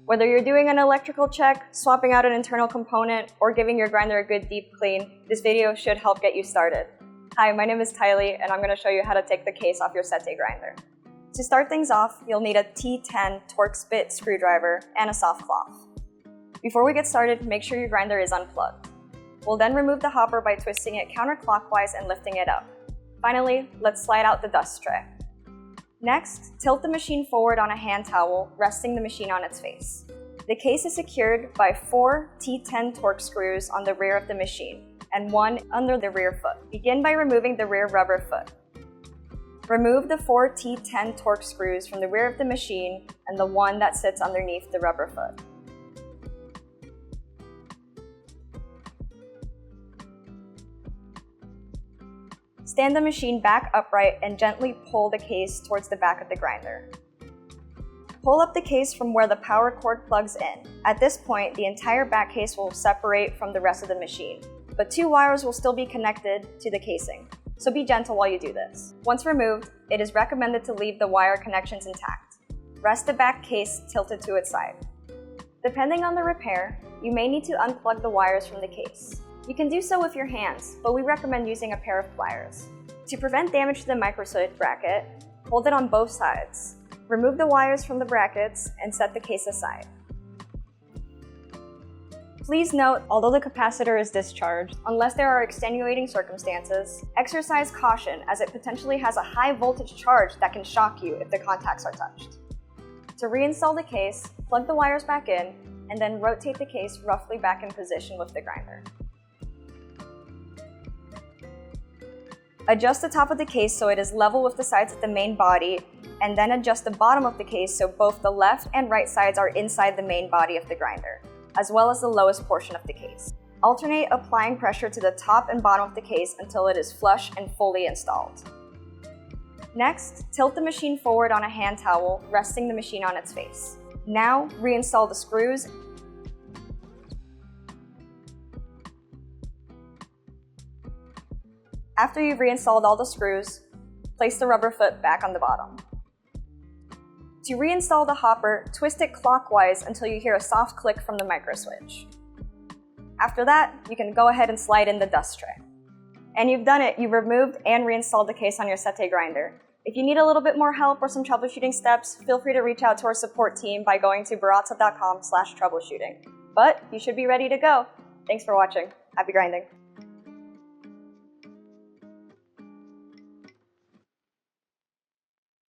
Whether you're doing an electrical check, swapping out an internal component, or giving your grinder a good deep clean, this video should help get you started. Hi, my name is Tylee, and I'm going to show you how to take the case off your Sette grinder. To start things off, you'll need a T10 Torx bit screwdriver and a soft cloth. Before we get started, make sure your grinder is unplugged. We'll then remove the hopper by twisting it counterclockwise and lifting it up. Finally, let's slide out the dust tray. Next, tilt the machine forward on a hand towel, resting the machine on its face. The case is secured by 4 T10 Torx screws on the rear of the machine and 1 under the rear foot. Begin by removing the rear rubber foot. Remove the 4 T10 Torx screws from the rear of the machine and the one that sits underneath the rubber foot. Stand the machine back upright and gently pull the case towards the back of the grinder. Pull up the case from where the power cord plugs in. At this point, the entire back case will separate from the rest of the machine, but 2 wires will still be connected to the casing, so be gentle while you do this. Once removed, it is recommended to leave the wire connections intact. Rest the back case tilted to its side. Depending on the repair, you may need to unplug the wires from the case. You can do so with your hands, but we recommend using a pair of pliers. To prevent damage to the microswitch bracket, hold it on both sides. Remove the wires from the brackets and set the case aside. Please note, although the capacitor is discharged, unless there are extenuating circumstances, exercise caution as it potentially has a high voltage charge that can shock you if the contacts are touched. To reinstall the case, plug the wires back in, and then rotate the case roughly back in position with the grinder. Adjust the top of the case so it is level with the sides of the main body, and then adjust the bottom of the case so both the left and right sides are inside the main body of the grinder, as well as the lowest portion of the case. Alternate applying pressure to the top and bottom of the case until it is flush and fully installed. Next, tilt the machine forward on a hand towel, resting the machine on its face. Now, reinstall the screws. After you've reinstalled all the screws, place the rubber foot back on the bottom. To reinstall the hopper, twist it clockwise until you hear a soft click from the microswitch. After that, you can go ahead and slide in the dust tray. And you've done it! You've removed and reinstalled the case on your Sette grinder. If you need a little bit more help or some troubleshooting steps, feel free to reach out to our support team by going to baratza.com/troubleshooting. But you should be ready to go. Thanks for watching. Happy grinding!